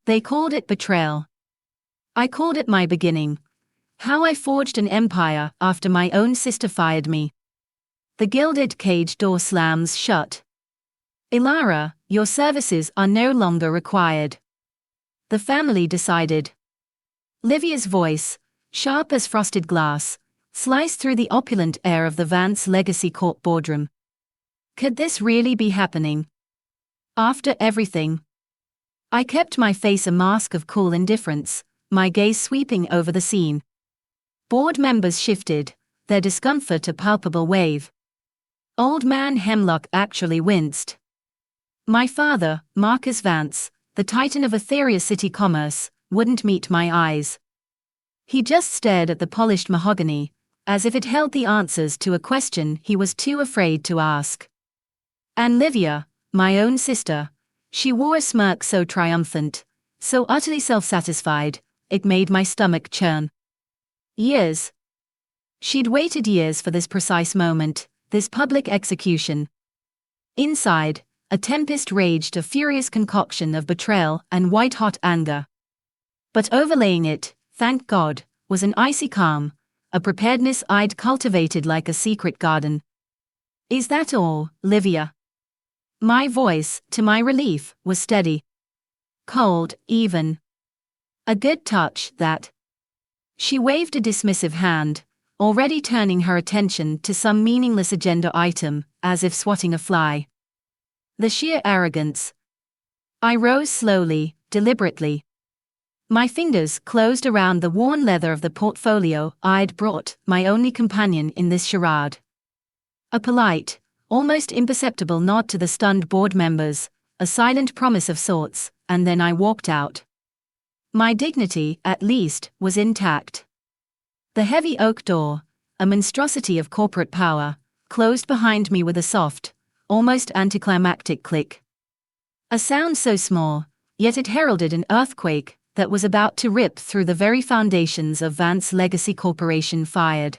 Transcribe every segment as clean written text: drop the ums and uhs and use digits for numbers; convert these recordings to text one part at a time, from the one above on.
They called it betrayal. I called it my beginning. How I forged an empire after my own sister fired me. The gilded cage door slams shut. Ilara, your services are no longer required. The family decided. Livia's voice, sharp as frosted glass, sliced through the opulent air of the Vance Legacy Corp boardroom. Could this really be happening? After everything? I kept my face a mask of cool indifference, my gaze sweeping over the scene. Board members shifted, their discomfort a palpable wave. Old man Hemlock actually winced. My father, Marcus Vance, the titan of Etheria City commerce, wouldn't meet my eyes. He just stared at the polished mahogany, as if it held the answers to a question he was too afraid to ask. And Livia, my own sister, she wore a smirk so triumphant, so utterly self-satisfied, it made my stomach churn. Years. She'd waited years for this precise moment, this public execution. Inside, a tempest raged, a furious concoction of betrayal and white-hot anger. But overlaying it, thank God, was an icy calm, a preparedness I'd cultivated like a secret garden. Is that all, Livia? My voice, to my relief, was steady. Cold, even. A good touch, that. She waved a dismissive hand, already turning her attention to some meaningless agenda item, as if swatting a fly. The sheer arrogance. I rose slowly, deliberately. My fingers closed around the worn leather of the portfolio I'd brought, my only companion in this charade. A polite, almost imperceptible nod to the stunned board members, a silent promise of sorts, and then I walked out. My dignity, at least, was intact. The heavy oak door, a monstrosity of corporate power, closed behind me with a soft, almost anticlimactic click. A sound so small, yet it heralded an earthquake that was about to rip through the very foundations of Vance Legacy Corporation fired.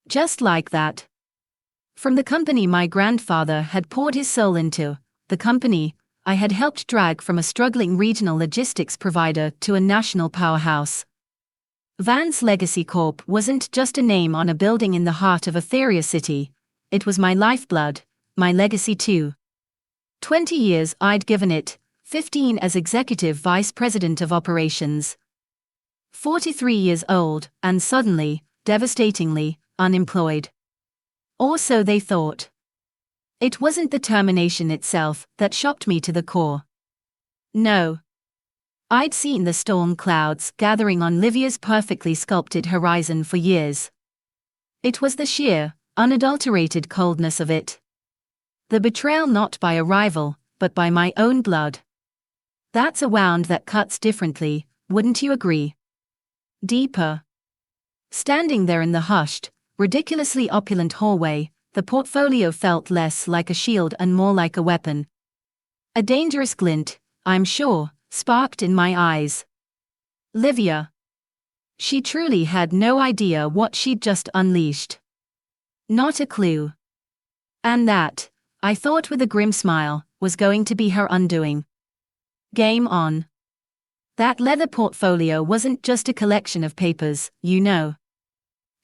Just like that. From the company my grandfather had poured his soul into, the company I had helped drag from a struggling regional logistics provider to a national powerhouse. Vance Legacy Corp wasn't just a name on a building in the heart of Etheria City, it was my lifeblood, my legacy too. 20 years I'd given it, 15 as Executive Vice President of Operations. 43 years old, and suddenly, devastatingly, unemployed. Or so they thought. It wasn't the termination itself that shocked me to the core. No. I'd seen the storm clouds gathering on Livia's perfectly sculpted horizon for years. It was the sheer, unadulterated coldness of it. The betrayal not by a rival, but by my own blood. That's a wound that cuts differently, wouldn't you agree? Deeper. Standing there in the hushed, ridiculously opulent hallway, the portfolio felt less like a shield and more like a weapon. A dangerous glint, I'm sure, sparked in my eyes. Livia. She truly had no idea what she'd just unleashed. Not a clue. And that, I thought with a grim smile, was going to be her undoing. Game on. That leather portfolio wasn't just a collection of papers, you know.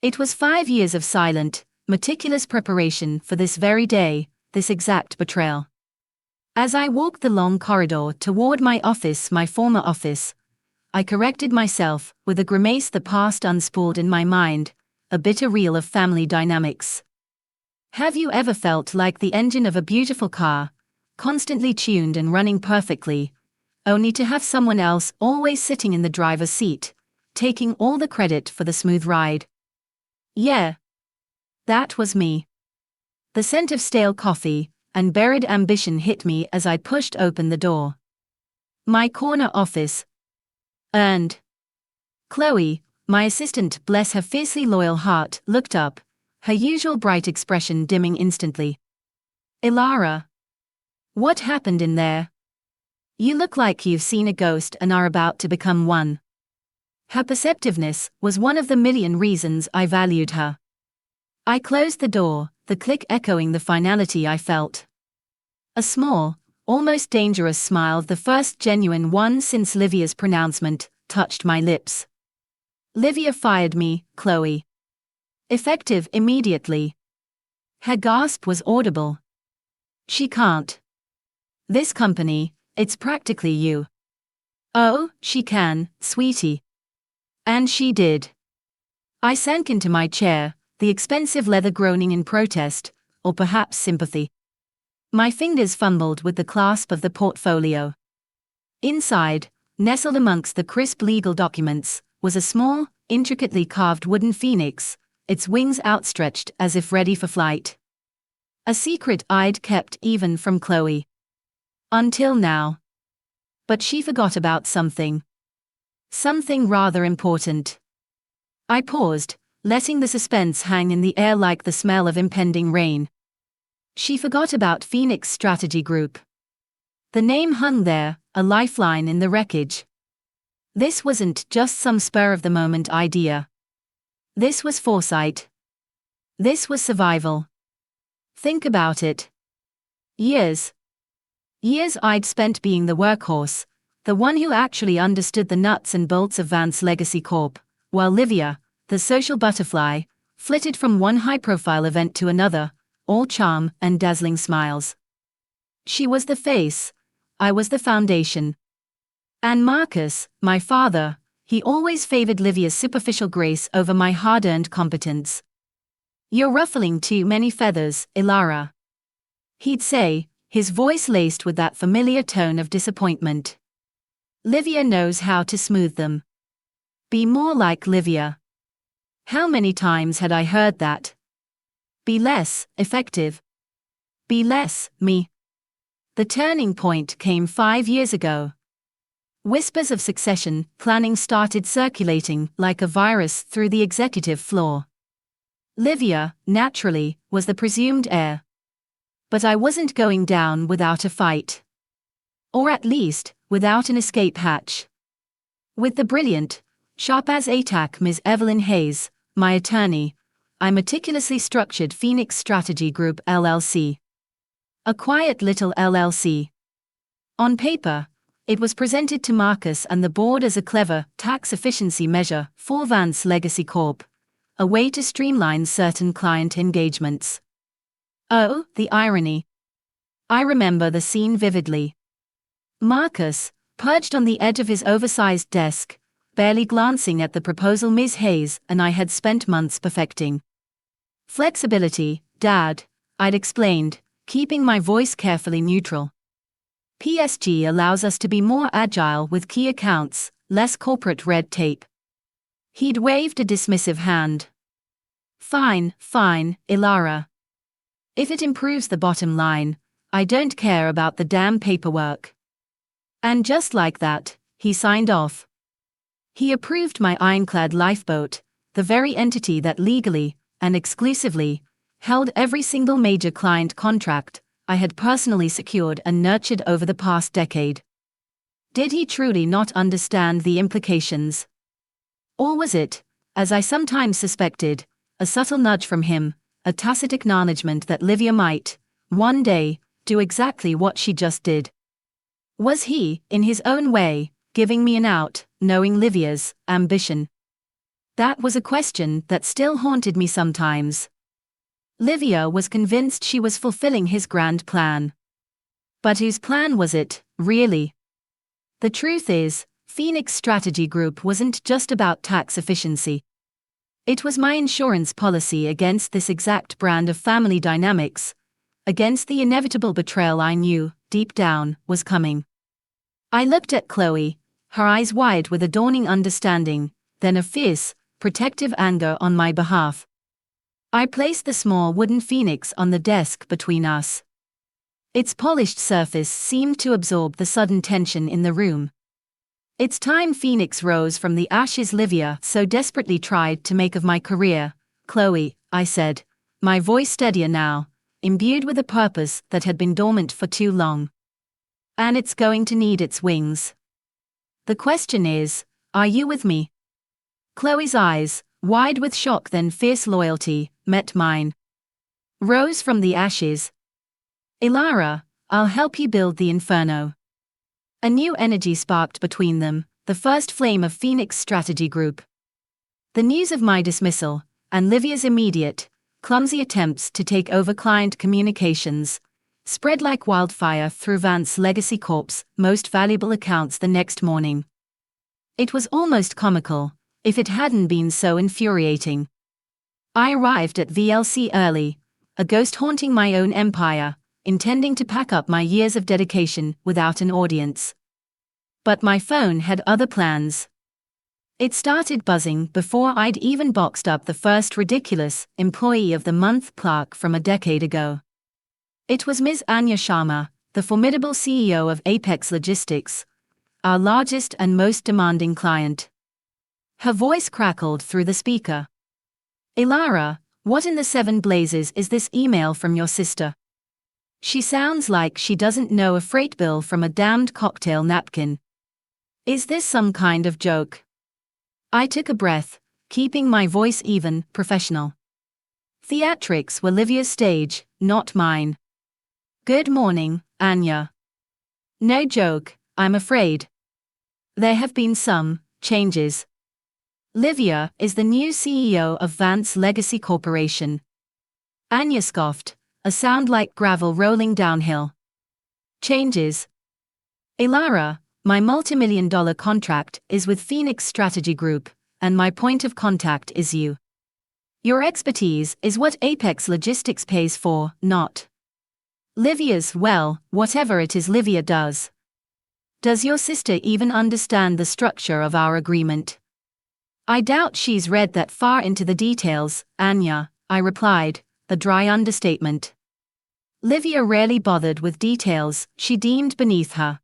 It was 5 years of silent, meticulous preparation for this very day, this exact betrayal. As I walked the long corridor toward my former office, I corrected myself with a grimace the past unspooled in my mind, a bitter reel of family dynamics. Have you ever felt like the engine of a beautiful car, constantly tuned and running perfectly, only to have someone else always sitting in the driver's seat, taking all the credit for the smooth ride? Yeah. That was me. The scent of stale coffee and buried ambition hit me as I pushed open the door. My corner office. And Chloe, my assistant, bless her fiercely loyal heart, looked up, her usual bright expression dimming instantly. Ilara. What happened in there? You look like you've seen a ghost and are about to become one. Her perceptiveness was one of the million reasons I valued her. I closed the door, the click echoing the finality I felt. A small, almost dangerous smile, the first genuine one since Livia's pronouncement, touched my lips. Livia fired me, Chloe. Effective immediately. Her gasp was audible. She can't. This company, it's practically you. Oh, she can, sweetie. And she did. I sank into my chair, the expensive leather groaning in protest, or perhaps sympathy. My fingers fumbled with the clasp of the portfolio. Inside, nestled amongst the crisp legal documents, was a small, intricately carved wooden phoenix, its wings outstretched as if ready for flight. A secret I'd kept even from Chloe. Until now. But she forgot about something. Something rather important. I paused, letting the suspense hang in the air like the smell of impending rain. She forgot about Phoenix Strategy Group. The name hung there, a lifeline in the wreckage. This wasn't just some spur-of-the-moment idea. This was foresight. This was survival. Think about it. Years. Years I'd spent being the workhorse, the one who actually understood the nuts and bolts of Vance Legacy Corp., while Livia, the social butterfly, flitted from one high-profile event to another, all charm and dazzling smiles. She was the face, I was the foundation. And Marcus, my father, he always favored Livia's superficial grace over my hard-earned competence. "You're ruffling too many feathers, Ilara," he'd say, his voice laced with that familiar tone of disappointment. "Livia knows how to smooth them. Be more like Livia." How many times had I heard that? Be less effective. Be less me. The turning point came 5 years ago. Whispers of succession planning started circulating like a virus through the executive floor. Livia, naturally, was the presumed heir. But I wasn't going down without a fight. Or at least, without an escape hatch. With the brilliant, sharp as ATAC Ms. Evelyn Hayes, my attorney, I meticulously structured Phoenix Strategy Group LLC. A quiet little LLC. On paper, it was presented to Marcus and the board as a clever, tax efficiency measure for Vance Legacy Corp., a way to streamline certain client engagements. Oh, the irony. I remember the scene vividly. Marcus, perched on the edge of his oversized desk, barely glancing at the proposal Ms. Hayes and I had spent months perfecting. "Flexibility, Dad," I'd explained, keeping my voice carefully neutral. "PSG allows us to be more agile with key accounts, less corporate red tape." He'd waved a dismissive hand. Fine, Ilara. If it improves the bottom line, I don't care about the damn paperwork." And just like that, he signed off. He approved my ironclad lifeboat, the very entity that legally, and exclusively, held every single major client contract I had personally secured and nurtured over the past decade. Did he truly not understand the implications? Or was it, as I sometimes suspected, a subtle nudge from him, a tacit acknowledgement that Livia might, one day, do exactly what she just did? Was he, in his own way, giving me an out, knowing Livia's ambition? That was a question that still haunted me sometimes. Livia was convinced she was fulfilling his grand plan. But whose plan was it, really? The truth is, Phoenix Strategy Group wasn't just about tax efficiency. It was my insurance policy against this exact brand of family dynamics, against the inevitable betrayal I knew, deep down, was coming. I looked at Chloe, her eyes wide with a dawning understanding, then a fierce, protective anger on my behalf. I placed the small wooden phoenix on the desk between us. Its polished surface seemed to absorb the sudden tension in the room. "It's time Phoenix rose from the ashes Livia so desperately tried to make of my career, Chloe," I said, my voice steadier now, imbued with a purpose that had been dormant for too long. "And it's going to need its wings. The question is, are you with me?" Chloe's eyes, wide with shock then fierce loyalty, met mine. "Rose from the ashes?" "Ilara, I'll help you build the inferno. A new energy sparked between them, the first flame of Phoenix Strategy Group. The news of my dismissal, and Livia's immediate, clumsy attempts to take over client communications, spread like wildfire through Vance Legacy Corp's most valuable accounts the next morning. It was almost comical, if it hadn't been so infuriating. I arrived at VLC early, a ghost haunting my own empire, intending to pack up my years of dedication without an audience. But my phone had other plans. It started buzzing before I'd even boxed up the first ridiculous Employee of the Month plaque from a decade ago. It was Ms. Anya Sharma, the formidable CEO of Apex Logistics, our largest and most demanding client. Her voice crackled through the speaker. "Ilara, what in the seven blazes is this email from your sister? She sounds like she doesn't know a freight bill from a damned cocktail napkin. Is this some kind of joke?" I took a breath, keeping my voice even, professional. Theatrics were Livia's stage, not mine. "Good morning, Anya. No joke, I'm afraid. There have been some changes. Livia is the new CEO of Vance Legacy Corporation." Anya scoffed, a sound like gravel rolling downhill. "Changes? Ilara, my multimillion-dollar contract is with Phoenix Strategy Group, and my point of contact is you. Your expertise is what Apex Logistics pays for, not Livia's. Well, whatever it is Livia does. Does your sister even understand the structure of our agreement?" "I doubt she's read that far into the details, Anya," I replied, the dry understatement. Livia rarely bothered with details she deemed beneath her.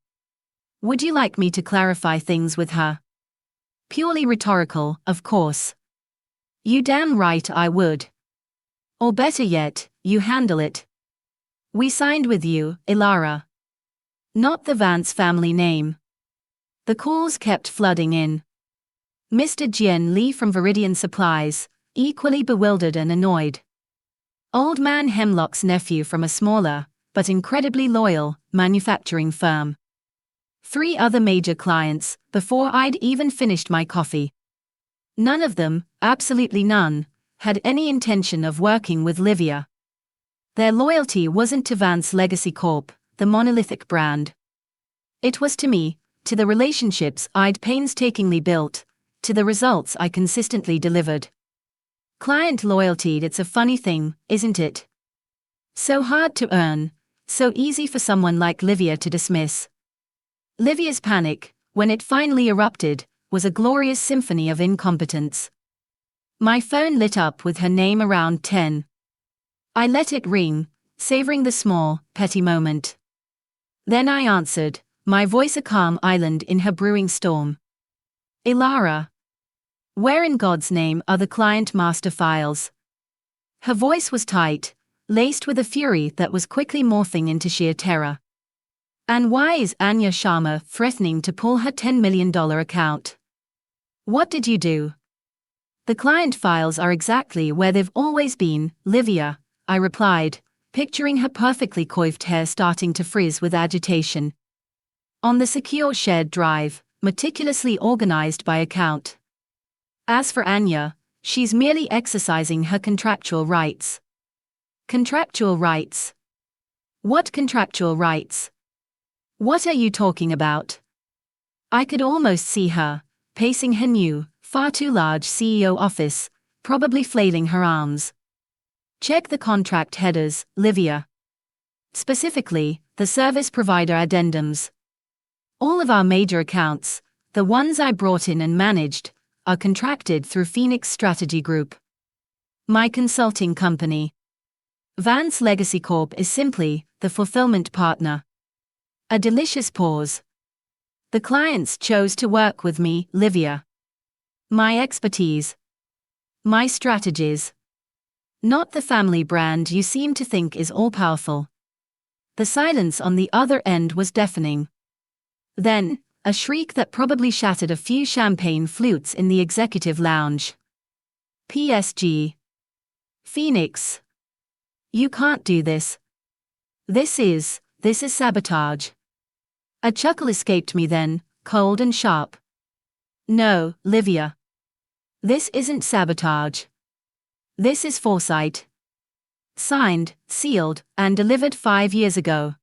"Would you like me to clarify things with her?" Purely rhetorical, of course. "You damn right I would. Or better yet, you handle it. We signed with you, Ilara. Not the Vance family name." The calls kept flooding in. Mr. Jian Lee from Viridian Supplies, equally bewildered and annoyed. Old Man Hemlock's nephew from a smaller, but incredibly loyal, manufacturing firm. 3 other major clients, before I'd even finished my coffee. None of them, absolutely none, had any intention of working with Livia. Their loyalty wasn't to Vance Legacy Corp, the monolithic brand. It was to me, to the relationships I'd painstakingly built, to the results I consistently delivered. Client loyalty, it's a funny thing, isn't it? So hard to earn, so easy for someone like Livia to dismiss. Livia's panic, when it finally erupted, was a glorious symphony of incompetence. My phone lit up with her name around 10. I let it ring, savoring the small, petty moment. Then I answered, my voice a calm island in her brewing storm. "Ilara. Where in God's name are the client master files?" Her voice was tight, laced with a fury that was quickly morphing into sheer terror. "And why is Anya Sharma threatening to pull her $10 million account? What did you do?" "The client files are exactly where they've always been, Livia," I replied, picturing her perfectly coiffed hair starting to frizz with agitation. "On the secure shared drive, meticulously organized by account. As for Anya, she's merely exercising her contractual rights." "Contractual rights? What contractual rights? What are you talking about?" I could almost see her, pacing her new, far too large CEO office, probably flailing her arms. "Check the contract headers, Livia. Specifically, the service provider addendums. All of our major accounts, the ones I brought in and managed, are contracted through Phoenix Strategy Group, my consulting company. Vance Legacy Corp is simply the fulfillment partner." A delicious pause. "The clients chose to work with me, Livia. My expertise. My strategies. Not the family brand you seem to think is all-powerful." The silence on the other end was deafening. Then, a shriek that probably shattered a few champagne flutes in the executive lounge. "PSG. Phoenix. You can't do this. This is this is sabotage. A chuckle escaped me then, cold and sharp. No, Livia. This isn't sabotage. This is foresight. Signed, sealed, and delivered 5 years ago.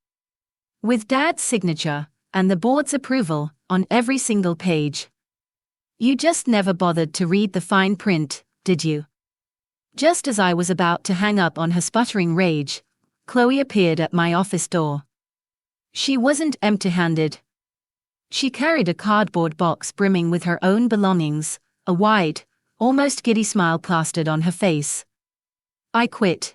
With Dad's signature, and the board's approval, on every single page. You just never bothered to read the fine print, did you? Just as I was about to hang up on her sputtering rage, Chloe appeared at my office door. She wasn't empty-handed. She carried a cardboard box brimming with her own belongings, a wide, almost giddy smile plastered on her face. I quit,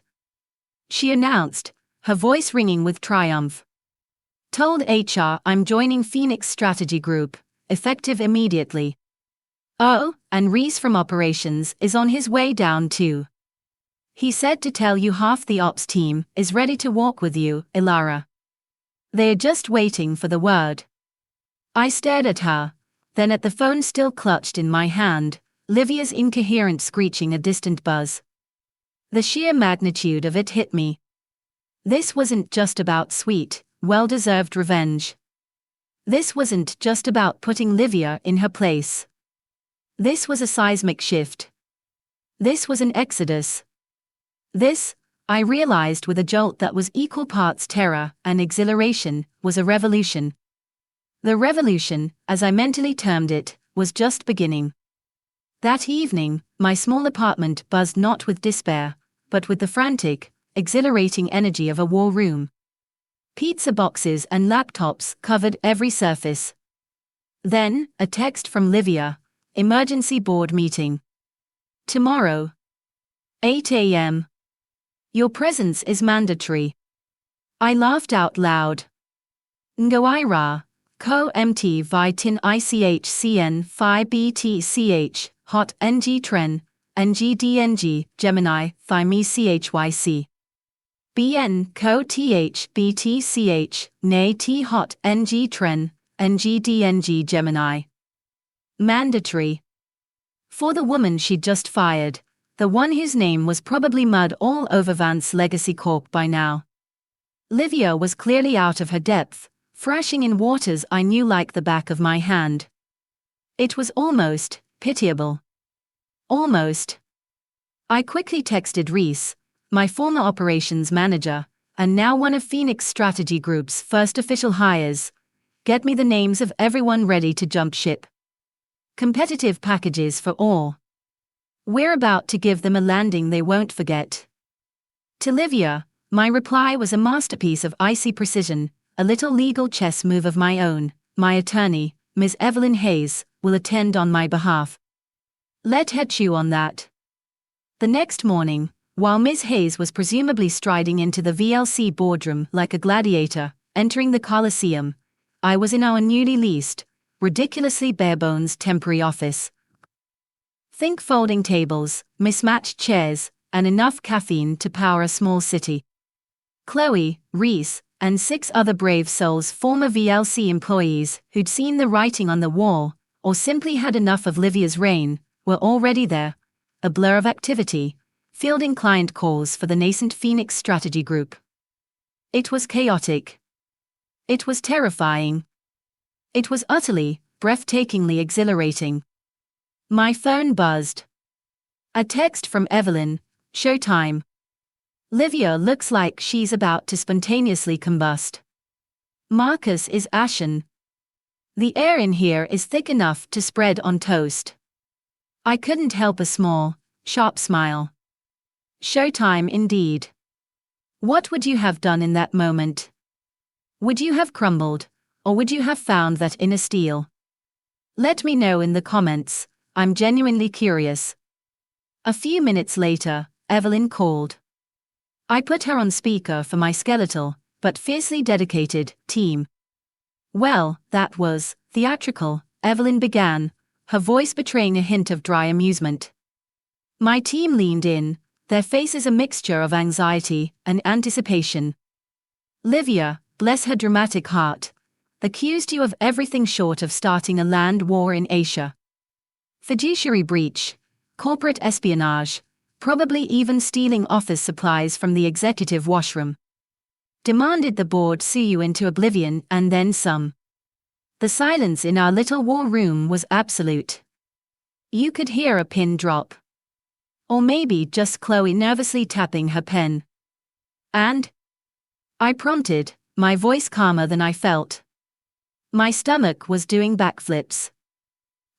she announced, her voice ringing with triumph. Told HR I'm joining Phoenix Strategy Group, effective immediately. Oh, and Reese from operations is on his way down too. He said to tell you half the ops team is ready to walk with you, Ilara. They're just waiting for the word. I stared at her, then at the phone still clutched in my hand, Livia's incoherent screeching a distant buzz. The sheer magnitude of it hit me. This wasn't just about sweet, well-deserved revenge. This wasn't just about putting Livia in her place. This was a seismic shift. This was an exodus. This, I realized with a jolt that was equal parts terror and exhilaration, was a revolution. The revolution, as I mentally termed it, was just beginning. That evening, my small apartment buzzed not with despair, but with the frantic, exhilarating energy of a war room. Pizza boxes and laptops covered every surface. Then, a text from Livia, emergency board meeting. Tomorrow. 8 a.m. Your presence is mandatory. I laughed out loud. Ngoira, co-mt vitin ICHCN 5BTCH, hot NG tren, NGDNG, Gemini, Thymie CHYC. BN co TH BTCH, nay T hot NG tren, NGDNG Gemini. Mandatory. For the woman she'd just fired, the one whose name was probably mud all over Vance Legacy Corp by now. Livia was clearly out of her depth, thrashing in waters I knew like the back of my hand. It was almost pitiable. Almost. I quickly texted Reese, my former operations manager, and now one of Phoenix Strategy Group's first official hires. Get me the names of everyone ready to jump ship. Competitive packages for all. We're about to give them a landing they won't forget. To Livia, my reply was a masterpiece of icy precision, a little legal chess move of my own. My attorney, Ms. Evelyn Hayes, will attend on my behalf. Let her chew on that. The next morning, while Ms. Hayes was presumably striding into the VLC boardroom like a gladiator, entering the Coliseum, I was in our newly leased, ridiculously barebones temporary office. Think folding tables, mismatched chairs, and enough caffeine to power a small city. Chloe, Reese, and 6 other brave souls, former VLC employees who'd seen the writing on the wall, or simply had enough of Livia's reign, were already there, a blur of activity, fielding client calls for the nascent Phoenix Strategy Group. It was chaotic. It was terrifying. It was utterly, breathtakingly exhilarating. My phone buzzed. A text from Evelyn, showtime. Livia looks like she's about to spontaneously combust. Marcus is ashen. The air in here is thick enough to spread on toast. I couldn't help a small, sharp smile. Showtime indeed. What would you have done in that moment? Would you have crumbled, or would you have found that inner steel? Let me know in the comments, I'm genuinely curious. A few minutes later, Evelyn called. I put her on speaker for my skeletal, but fiercely dedicated, team. Well, that was theatrical, Evelyn began, her voice betraying a hint of dry amusement. My team leaned in, their faces a mixture of anxiety and anticipation. Livia, bless her dramatic heart, accused you of everything short of starting a land war in Asia. Fiduciary breach, corporate espionage, probably even stealing office supplies from the executive washroom. Demanded the board see you into oblivion and then some. The silence in our little war room was absolute. You could hear a pin drop. Or maybe just Chloe nervously tapping her pen. And? I prompted, my voice calmer than I felt. My stomach was doing backflips.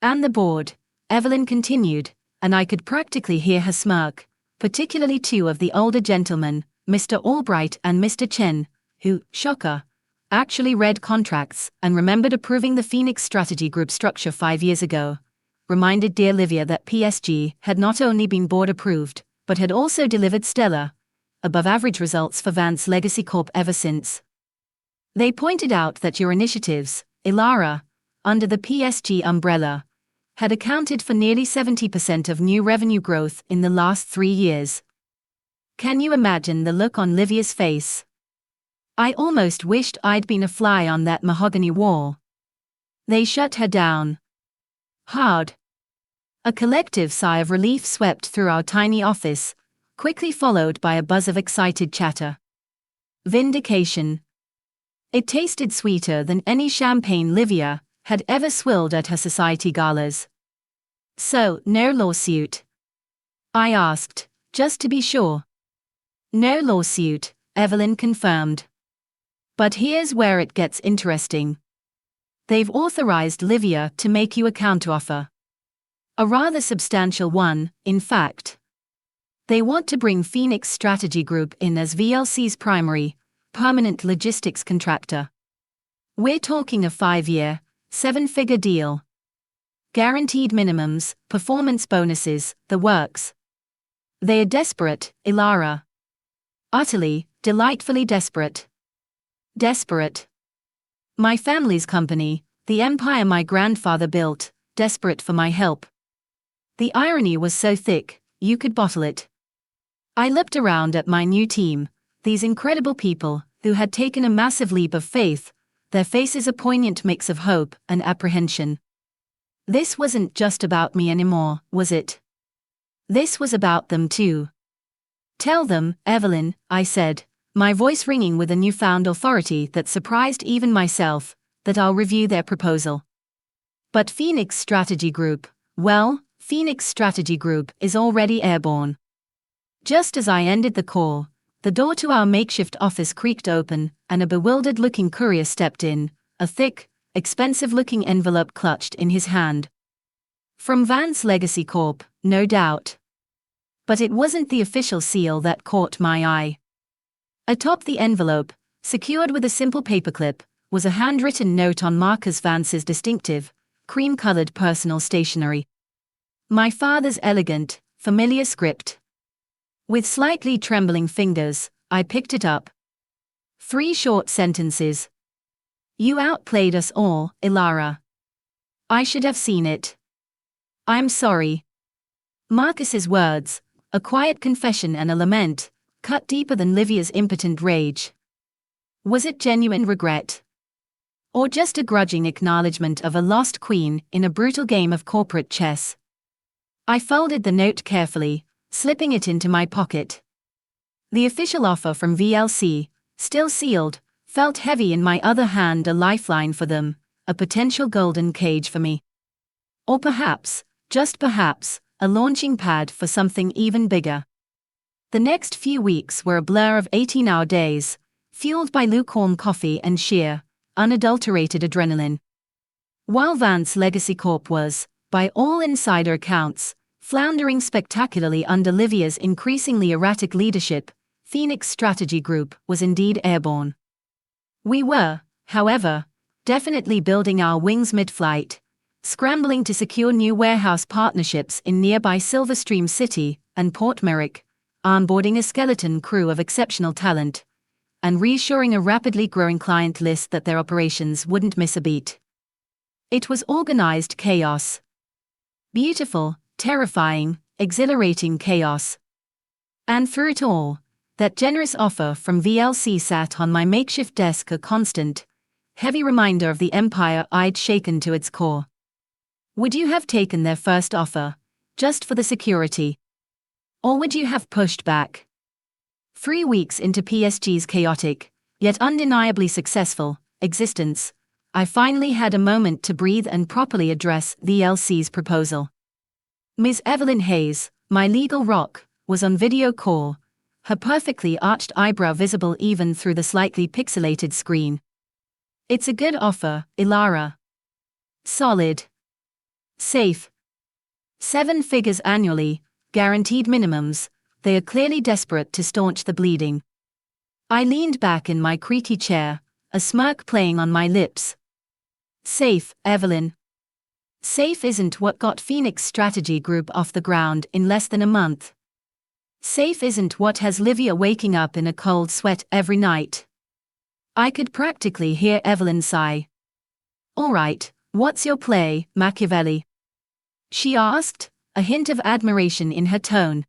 And the board, Evelyn continued, and I could practically hear her smirk, particularly two of the older gentlemen, Mr. Albright and Mr. Chen, who, shocker, actually read contracts and remembered approving the Phoenix Strategy Group structure 5 years ago, reminded dear Livia that PSG had not only been board approved, but had also delivered stellar, above-average results for Vance Legacy Corp ever since. They pointed out that your initiatives, Ilara, under the PSG umbrella, had accounted for nearly 70% of new revenue growth in the last 3 years. Can you imagine the look on Livia's face? I almost wished I'd been a fly on that mahogany wall. They shut her down. Hard. A collective sigh of relief swept through our tiny office, quickly followed by a buzz of excited chatter. Vindication. It tasted sweeter than any champagne Livia had ever swilled at her society galas. So, no lawsuit? I asked, just to be sure. No lawsuit, Evelyn confirmed. But here's where it gets interesting. They've authorized Livia to make you a counteroffer. A rather substantial one, in fact. They want to bring Phoenix Strategy Group in as VLC's primary, permanent logistics contractor. We're talking a 5-year, 7-figure deal. Guaranteed minimums, performance bonuses, the works. They are desperate, Ilara. Utterly, delightfully desperate. Desperate. My family's company, the empire my grandfather built, desperate for my help. The irony was so thick, you could bottle it. I looked around at my new team, these incredible people, who had taken a massive leap of faith, their faces a poignant mix of hope and apprehension. This wasn't just about me anymore, was it? This was about them too. Tell them, Evelyn, I said, my voice ringing with a newfound authority that surprised even myself, that I'll review their proposal. But Phoenix Strategy Group, well, Phoenix Strategy Group is already airborne. Just as I ended the call, the door to our makeshift office creaked open, and a bewildered-looking courier stepped in, a thick, expensive-looking envelope clutched in his hand. From Vance Legacy Corp, no doubt. But it wasn't the official seal that caught my eye. Atop the envelope, secured with a simple paperclip, was a handwritten note on Marcus Vance's distinctive, cream-colored personal stationery. My father's elegant, familiar script. With slightly trembling fingers, I picked it up. 3 short sentences. You outplayed us all, Ilara. I should have seen it. I'm sorry. Marcus's words, a quiet confession and a lament, cut deeper than Livia's impotent rage. Was it genuine regret? Or just a grudging acknowledgement of a lost queen in a brutal game of corporate chess? I folded the note carefully, slipping it into my pocket. The official offer from VLC, still sealed, felt heavy in my other hand, a lifeline for them, a potential golden cage for me. Or perhaps, just perhaps, a launching pad for something even bigger. The next few weeks were a blur of 18-hour days, fueled by lukewarm coffee and sheer, unadulterated adrenaline. While Vance Legacy Corp was, by all insider accounts, floundering spectacularly under Livia's increasingly erratic leadership, Phoenix Strategy Group was indeed airborne. We were, however, definitely building our wings mid-flight, scrambling to secure new warehouse partnerships in nearby Silverstream City and Port Merrick, onboarding a skeleton crew of exceptional talent, and reassuring a rapidly growing client list that their operations wouldn't miss a beat. It was organized chaos. Beautiful, terrifying, exhilarating chaos. And through it all, that generous offer from VLC sat on my makeshift desk, a constant, heavy reminder of the empire I'd shaken to its core. Would you have taken their first offer, just for the security? Or would you have pushed back? 3 weeks into PSG's chaotic, yet undeniably successful, existence, I finally had a moment to breathe and properly address the LC's proposal. Ms. Evelyn Hayes, my legal rock, was on video call, her perfectly arched eyebrow visible even through the slightly pixelated screen. It's a good offer, Ilara. Solid. Safe. 7 figures annually, guaranteed minimums. They are clearly desperate to staunch the bleeding. I leaned back in my creaky chair, a smirk playing on my lips. Safe, Evelyn. Safe isn't what got Phoenix Strategy Group off the ground in less than a month. Safe isn't what has Livia waking up in a cold sweat every night. I could practically hear Evelyn sigh. All right, what's your play, Machiavelli? She asked, a hint of admiration in her tone.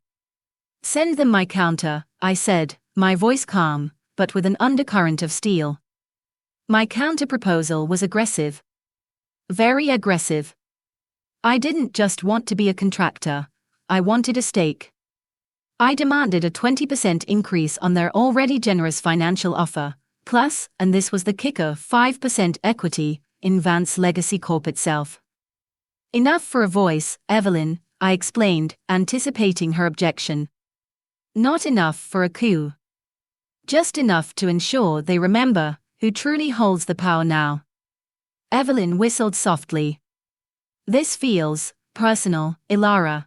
Send them my counter, I said, my voice calm, but with an undercurrent of steel. My counter-proposal was aggressive. Very aggressive. I didn't just want to be a contractor, I wanted a stake. I demanded a 20% increase on their already generous financial offer, plus, and this was the kicker, 5% equity in Vance Legacy Corp itself. Enough for a voice, Evelyn, I explained, anticipating her objection. Not enough for a coup. Just enough to ensure they remember who truly holds the power now. Evelyn whistled softly. This feels personal, Ilara.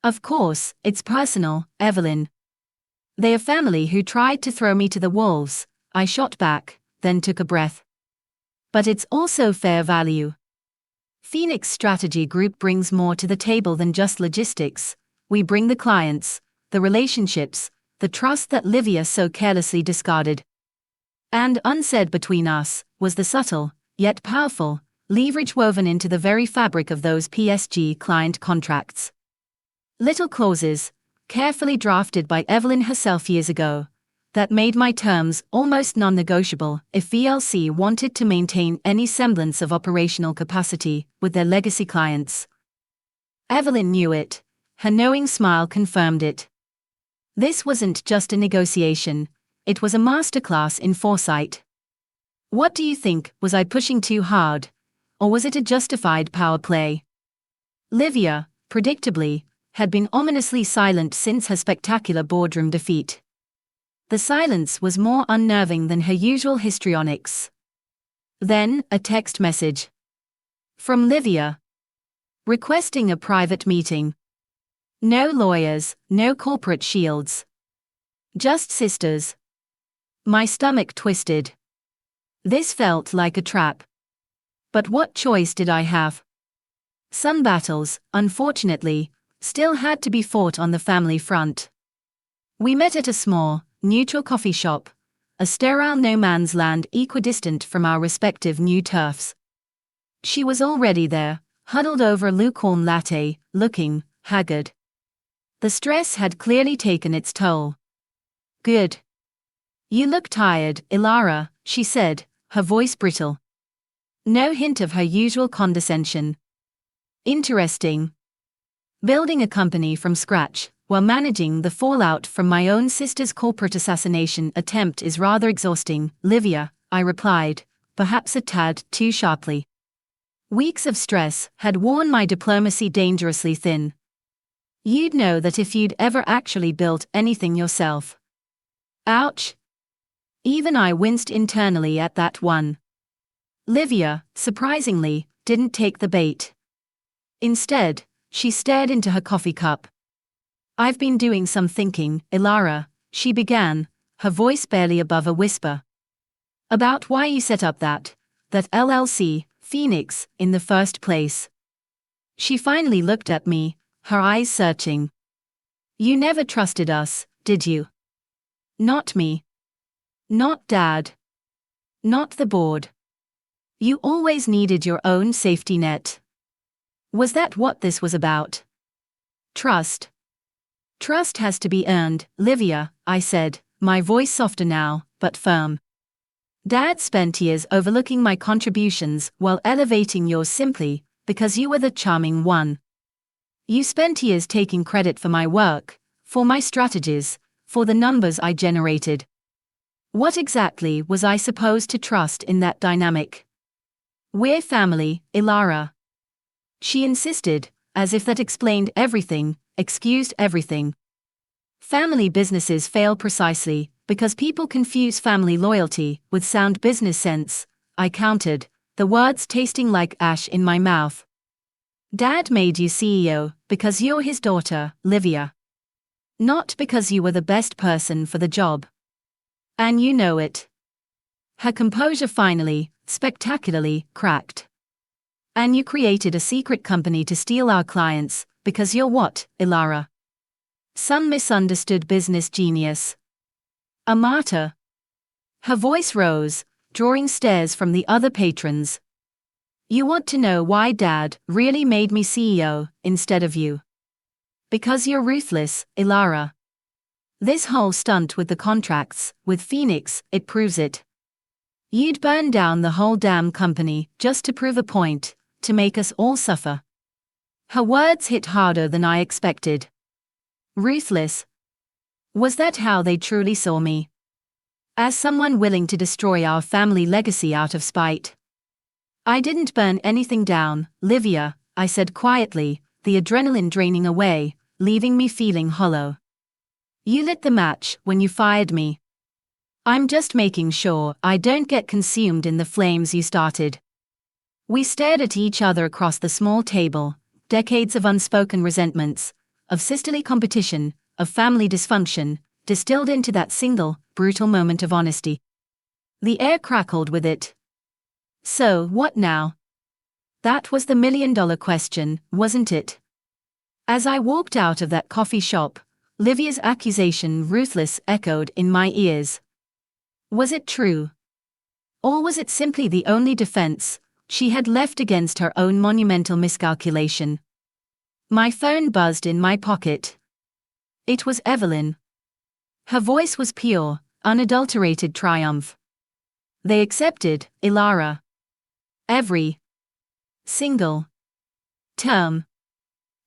Of course, it's personal, Evelyn. They're family who tried to throw me to the wolves, I shot back, then took a breath. But it's also fair value. Phoenix Strategy Group brings more to the table than just logistics. We bring the clients, the relationships, the trust that Livia so carelessly discarded. And unsaid between us was the subtle, yet powerful, leverage woven into the very fabric of those PSG client contracts. Little clauses, carefully drafted by Evelyn herself years ago, that made my terms almost non-negotiable if VLC wanted to maintain any semblance of operational capacity with their legacy clients. Evelyn knew it. Her knowing smile confirmed it. This wasn't just a negotiation, it was a masterclass in foresight. What do you think, was I pushing too hard? Or was it a justified power play? Livia, predictably, had been ominously silent since her spectacular boardroom defeat. The silence was more unnerving than her usual histrionics. Then, a text message. From Livia. Requesting a private meeting. No lawyers, no corporate shields. Just sisters. My stomach twisted. This felt like a trap. But what choice did I have? Some battles, unfortunately, still had to be fought on the family front. We met at a small, neutral coffee shop, a sterile no-man's land equidistant from our respective new turfs. She was already there, huddled over a lukewarm latte, looking haggard. The stress had clearly taken its toll. Good. You look tired, Ilara, she said, her voice brittle. No hint of her usual condescension. Interesting. Building a company from scratch, while managing the fallout from my own sister's corporate assassination attempt is rather exhausting, Livia, I replied, perhaps a tad too sharply. Weeks of stress had worn my diplomacy dangerously thin. You'd know that if you'd ever actually built anything yourself. Ouch. Even I winced internally at that one. Livia, surprisingly, didn't take the bait. Instead, she stared into her coffee cup. I've been doing some thinking, Ilara, she began, her voice barely above a whisper. About why you set up that LLC, Phoenix, in the first place. She finally looked at me, her eyes searching. You never trusted us, did you? Not me. Not Dad. Not the board. You always needed your own safety net. Was that what this was about? Trust. Trust has to be earned, Livia, I said, my voice softer now, but firm. Dad spent years overlooking my contributions while elevating yours simply because you were the charming one. You spent years taking credit for my work, for my strategies, for the numbers I generated. What exactly was I supposed to trust in that dynamic? "We're family, Ilara." She insisted, as if that explained everything, excused everything. Family businesses fail precisely because people confuse family loyalty with sound business sense, I countered, the words tasting like ash in my mouth. "Dad made you CEO because you're his daughter, Livia. Not because you were the best person for the job. And you know it." Her composure finally, spectacularly, cracked. "And you created a secret company to steal our clients, because you're what, Ilara? Some misunderstood business genius? A martyr?" Her voice rose, drawing stares from the other patrons. "You want to know why Dad really made me CEO instead of you? Because you're ruthless, Ilara. This whole stunt with the contracts, with Phoenix, it proves it. You'd burn down the whole damn company just to prove a point, to make us all suffer." Her words hit harder than I expected. Ruthless? Was that how they truly saw me? As someone willing to destroy our family legacy out of spite? "I didn't burn anything down, Livia," I said quietly, the adrenaline draining away, leaving me feeling hollow. "You lit the match when you fired me. I'm just making sure I don't get consumed in the flames you started." We stared at each other across the small table, decades of unspoken resentments, of sisterly competition, of family dysfunction, distilled into that single, brutal moment of honesty. The air crackled with it. So, what now? That was the million-dollar question, wasn't it? As I walked out of that coffee shop, Livia's accusation, ruthless, echoed in my ears. Was it true? Or was it simply the only defense she had left against her own monumental miscalculation? My phone buzzed in my pocket. It was Evelyn. Her voice was pure, unadulterated triumph. "They accepted, Ilara. Every single term.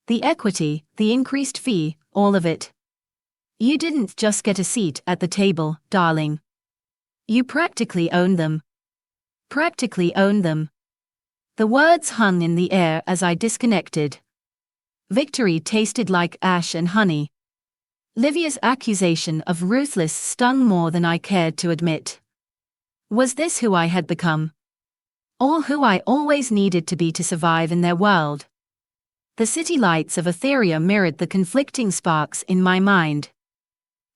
The equity, the increased fee, all of it. You didn't just get a seat at the table, darling. You practically own them. Practically own them." The words hung in the air as I disconnected. Victory tasted like ash and honey. Livia's accusation of ruthless stung more than I cared to admit. Was this who I had become? Or who I always needed to be to survive in their world? The city lights of Etheria mirrored the conflicting sparks in my mind.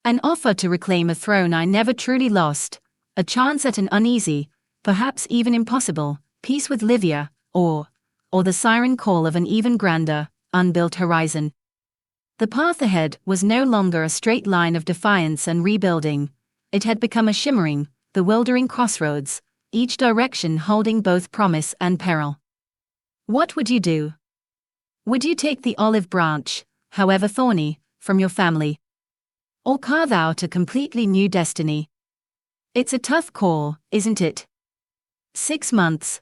An offer to reclaim a throne I never truly lost, a chance at an uneasy, perhaps even impossible, peace with Livia, or the siren call of an even grander, unbuilt horizon. The path ahead was no longer a straight line of defiance and rebuilding. It had become a shimmering, bewildering crossroads, each direction holding both promise and peril. What would you do? Would you take the olive branch, however thorny, from your family? Or carve out a completely new destiny? It's a tough call, isn't it? 6 months.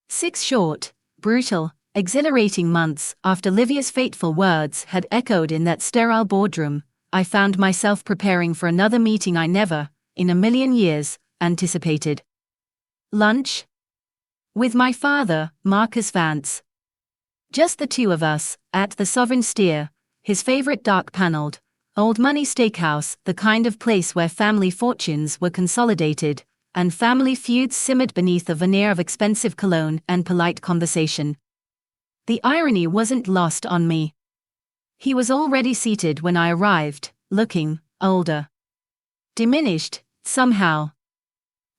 6 short, brutal, exhilarating months after Livia's fateful words had echoed in that sterile boardroom, I found myself preparing for another meeting I never, in a million years, anticipated. Lunch? With my father, Marcus Vance. Just the two of us, at the Sovereign Steer, his favorite dark-paneled, old-money steakhouse, the kind of place where family fortunes were consolidated, and family feuds simmered beneath a veneer of expensive cologne and polite conversation. The irony wasn't lost on me. He was already seated when I arrived, looking older. Diminished, somehow.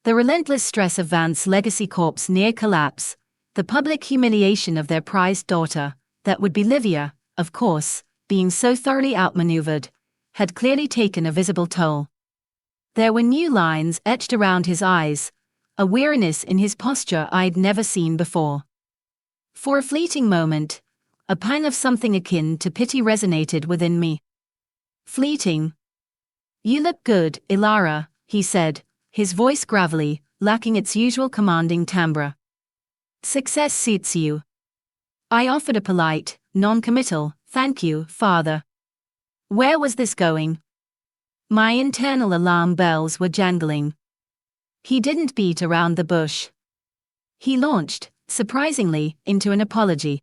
The relentless stress of Vance Legacy Corp's near collapse, the public humiliation of their prized daughter, that would be Livia, of course, being so thoroughly outmaneuvered, had clearly taken a visible toll. There were new lines etched around his eyes, a weariness in his posture I'd never seen before. For a fleeting moment, a pang of something akin to pity resonated within me. Fleeting. "You look good, Ilara," he said, his voice gravelly, lacking its usual commanding timbre. "Success suits you." I offered a polite, non-committal, "Thank you, father." Where was this going? My internal alarm bells were jangling. He didn't beat around the bush. He launched, surprisingly, into an apology.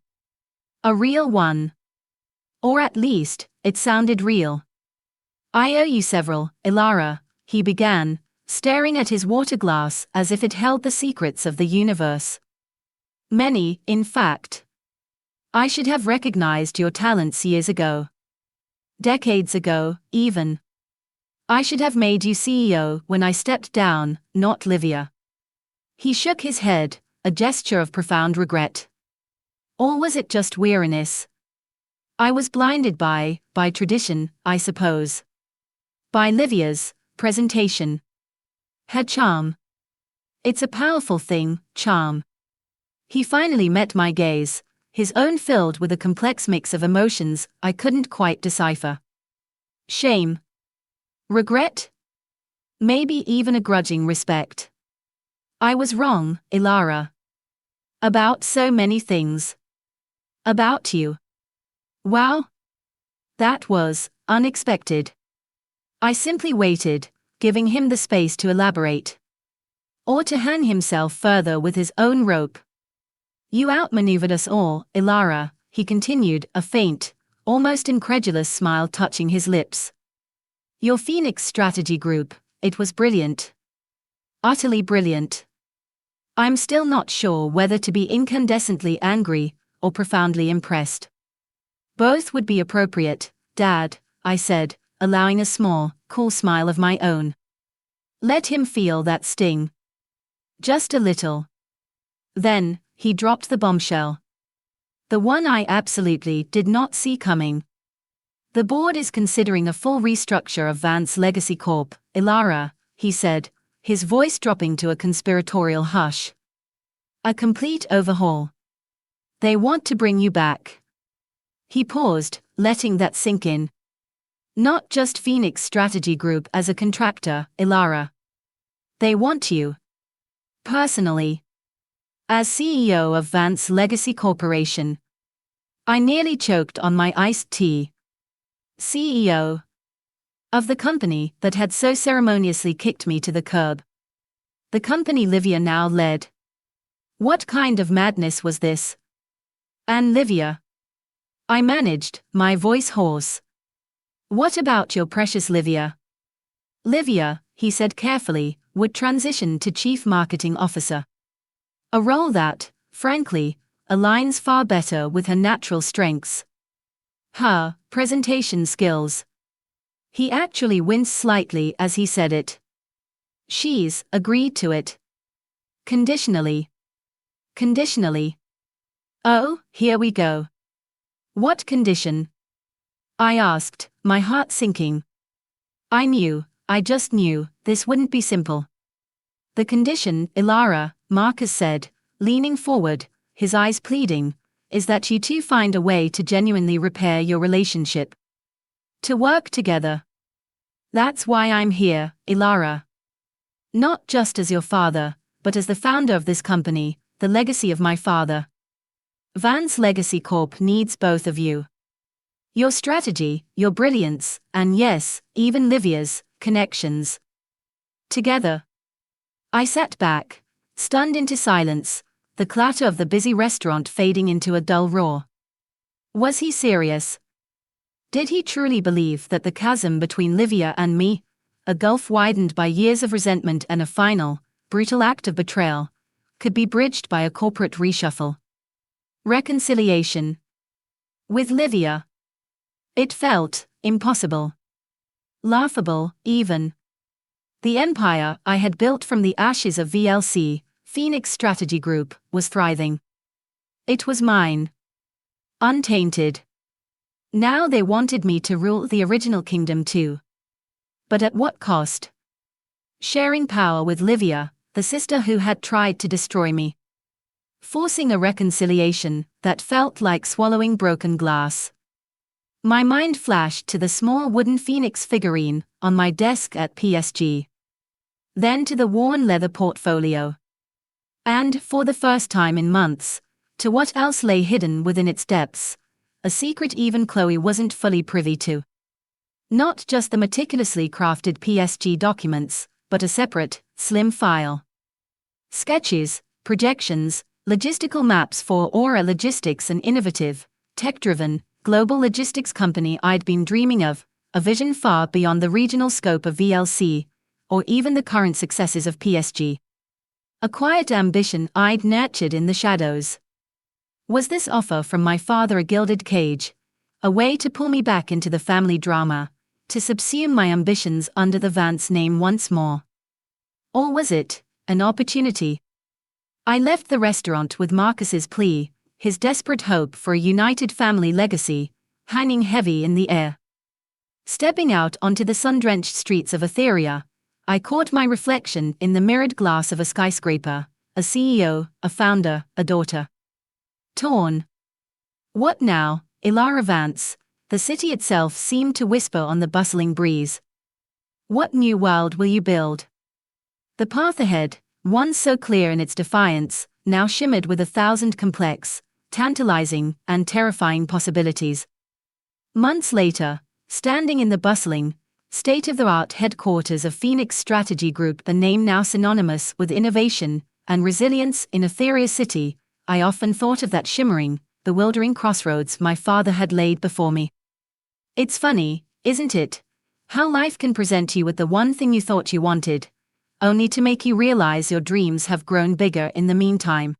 A real one. Or at least, it sounded real. I owe you several, Ilara, he began, staring at his water glass as if it held the secrets of the universe. Many, in fact. I should have recognized your talents years ago. Decades ago, even. I should have made you CEO when I stepped down, not Livia. He shook his head, a gesture of profound regret. Or was it just weariness? I was blinded by tradition, I suppose. By Livia's presentation. Her charm. It's a powerful thing, charm. He finally met my gaze, his own filled with a complex mix of emotions I couldn't quite decipher. Shame. Regret? Maybe even a grudging respect. I was wrong, Ilara. About so many things. About you. Wow. That was unexpected. I simply waited, giving him the space to elaborate. Or to hang himself further with his own rope. You outmaneuvered us all, Ilara, he continued, a faint, almost incredulous smile touching his lips. Your Phoenix strategy group, it was brilliant. Utterly brilliant. I'm still not sure whether to be incandescently angry or profoundly impressed. Both would be appropriate, Dad, I said, allowing a small, cool smile of my own. Let him feel that sting. Just a little. Then, he dropped the bombshell. The one I absolutely did not see coming. The board is considering a full restructure of Vance Legacy Corp, Ilara, he said, his voice dropping to a conspiratorial hush. A complete overhaul. They want to bring you back. He paused, letting that sink in. Not just Phoenix Strategy Group as a contractor, Ilara. They want you. Personally. As CEO of Vance Legacy Corporation. I nearly choked on my iced tea. CEO. Of the company that had so ceremoniously kicked me to the curb. The company Livia now led. What kind of madness was this? And Livia. I managed, my voice hoarse. What about your precious Livia? Livia, he said carefully, would transition to Chief Marketing Officer. A role that, frankly, aligns far better with her natural strengths. Her presentation skills. He actually winced slightly as he said it. She's agreed to it. Conditionally. Conditionally. Oh, here we go. What condition? I asked, my heart sinking. I just knew, this wouldn't be simple. The condition, Ilara, Marcus said, leaning forward, his eyes pleading, is that you two find a way to genuinely repair your relationship. To work together. That's why I'm here, Ilara. Not just as your father, but as the founder of this company, the legacy of my father. Vance Legacy Corp needs both of you. Your strategy, your brilliance, and yes, even Livia's connections. Together. I sat back, stunned into silence, the clatter of the busy restaurant fading into a dull roar. Was he serious? Did he truly believe that the chasm between Livia and me, a gulf widened by years of resentment and a final, brutal act of betrayal, could be bridged by a corporate reshuffle? Reconciliation. With Livia. It felt impossible. Laughable, even. The empire I had built from the ashes of VLC, Phoenix Strategy Group, was thriving. It was mine. Untainted. Now they wanted me to rule the original kingdom too. But at what cost? Sharing power with Livia, the sister who had tried to destroy me. Forcing a reconciliation that felt like swallowing broken glass. My mind flashed to the small wooden phoenix figurine on my desk at PSG. Then to the worn leather portfolio. And, for the first time in months, to what else lay hidden within its depths, a secret even Chloe wasn't fully privy to. Not just the meticulously crafted PSG documents, but a separate, slim file. Sketches, projections, logistical maps for Aura Logistics, an innovative, tech-driven, global logistics company I'd been dreaming of, a vision far beyond the regional scope of VLC, or even the current successes of PSG. A quiet ambition I'd nurtured in the shadows. Was this offer from my father a gilded cage, a way to pull me back into the family drama, to subsume my ambitions under the Vance name once more? Or was it an opportunity? I left the restaurant with Marcus's plea, his desperate hope for a united family legacy, hanging heavy in the air. Stepping out onto the sun-drenched streets of Etheria, I caught my reflection in the mirrored glass of a skyscraper, a CEO, a founder, a daughter. Torn. What now, Ilara Vance? The city itself seemed to whisper on the bustling breeze. What new world will you build? The path ahead, once so clear in its defiance, now shimmered with 1,000 complex, tantalizing, and terrifying possibilities. Months later, standing in the bustling, state-of-the-art headquarters of Phoenix Strategy Group, the name now synonymous with innovation and resilience in Etheria City, I often thought of that shimmering, bewildering crossroads my father had laid before me. It's funny, isn't it? How life can present you with the one thing you thought you wanted, only to make you realize your dreams have grown bigger in the meantime.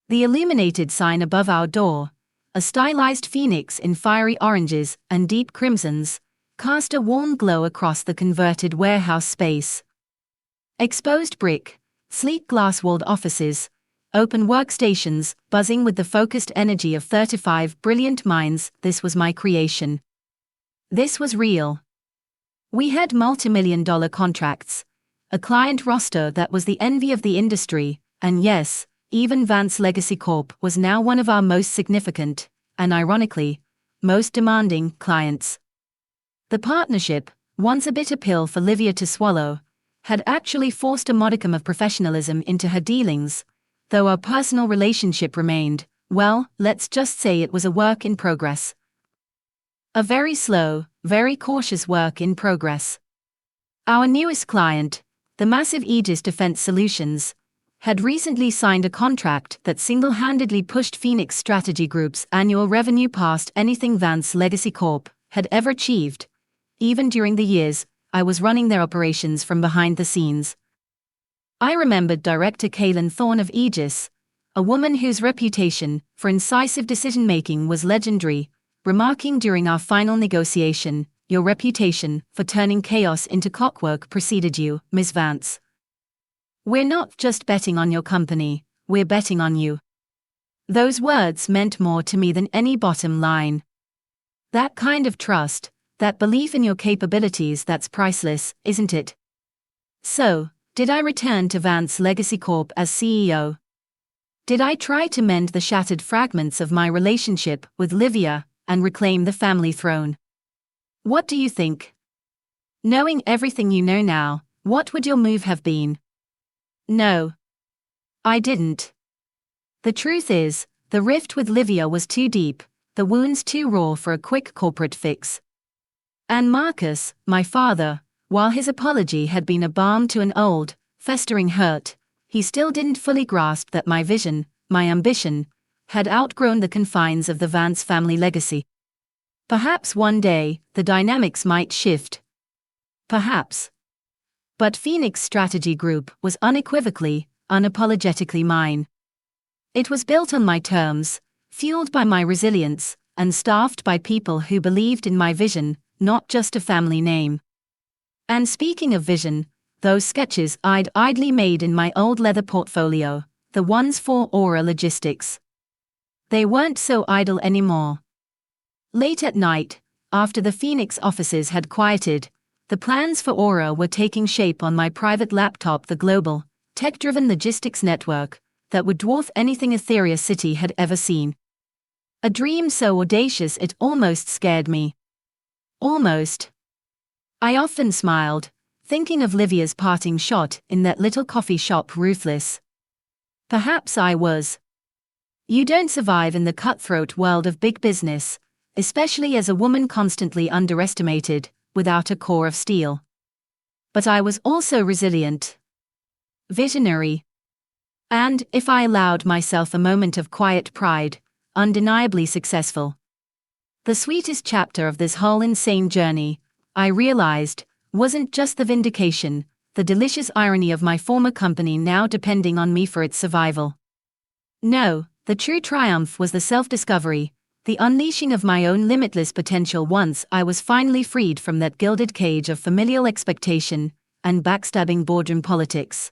The illuminated sign above our door, a stylized phoenix in fiery oranges and deep crimsons, cast a warm glow across the converted warehouse space. Exposed brick, sleek glass-walled offices, open workstations buzzing with the focused energy of 35 brilliant minds. This was my creation. This was real. We had multi-million-dollar contracts, a client roster that was the envy of the industry, and yes, even Vance Legacy Corp was now one of our most significant, and ironically, most demanding clients. The partnership, once a bitter pill for Livia to swallow, had actually forced a modicum of professionalism into her dealings, though our personal relationship remained, well, let's just say it was a work in progress. A very slow, very cautious work in progress. Our newest client, the massive Aegis Defense Solutions, had recently signed a contract that single-handedly pushed Phoenix Strategy Group's annual revenue past anything Vance Legacy Corp had ever achieved, even during the years I was running their operations from behind the scenes. I remembered Director Kaylin Thorne of Aegis, a woman whose reputation for incisive decision-making was legendary, remarking during our final negotiation, "Your reputation for turning chaos into clockwork preceded you, Ms. Vance. We're not just betting on your company, we're betting on you." Those words meant more to me than any bottom line. That kind of trust, that belief in your capabilities, that's priceless, isn't it? So, did I return to Vance Legacy Corp as CEO? Did I try to mend the shattered fragments of my relationship with Livia and reclaim the family throne? What do you think? Knowing everything you know now, what would your move have been? No. I didn't. The truth is, the rift with Livia was too deep, the wounds too raw for a quick corporate fix. And Marcus, my father, while his apology had been a balm to an old, festering hurt, he still didn't fully grasp that my vision, my ambition, had outgrown the confines of the Vance family legacy. Perhaps one day, the dynamics might shift. Perhaps. But Phoenix Strategy Group was unequivocally, unapologetically mine. It was built on my terms, fueled by my resilience, and staffed by people who believed in my vision, not just a family name. And speaking of vision, those sketches I'd idly made in my old leather portfolio, the ones for Aura Logistics. They weren't so idle anymore. Late at night, after the Phoenix offices had quieted, the plans for Aura were taking shape on my private laptop, the global, tech-driven logistics network that would dwarf anything Etheria City had ever seen. A dream so audacious it almost scared me. Almost. I often smiled, thinking of Livia's parting shot in that little coffee shop, ruthless. Perhaps I was. You don't survive in the cutthroat world of big business, especially as a woman, constantly underestimated, without a core of steel. But I was also resilient, visionary, and, if I allowed myself a moment of quiet pride, undeniably successful. The sweetest chapter of this whole insane journey, I realized, wasn't just the vindication, the delicious irony of my former company now depending on me for its survival. No, the true triumph was the self-discovery, the unleashing of my own limitless potential once I was finally freed from that gilded cage of familial expectation and backstabbing boardroom politics.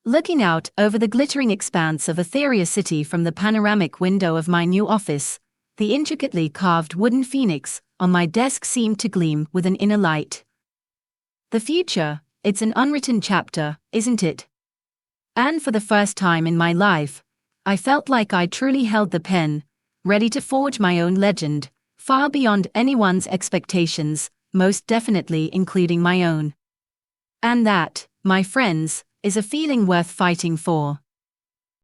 Looking out over the glittering expanse of Etheria City from the panoramic window of my new office, the intricately carved wooden phoenix on my desk seemed to gleam with an inner light. The future, it's an unwritten chapter, isn't it? And for the first time in my life, I felt like I truly held the pen, ready to forge my own legend, far beyond anyone's expectations, most definitely including my own. And that, my friends, is a feeling worth fighting for.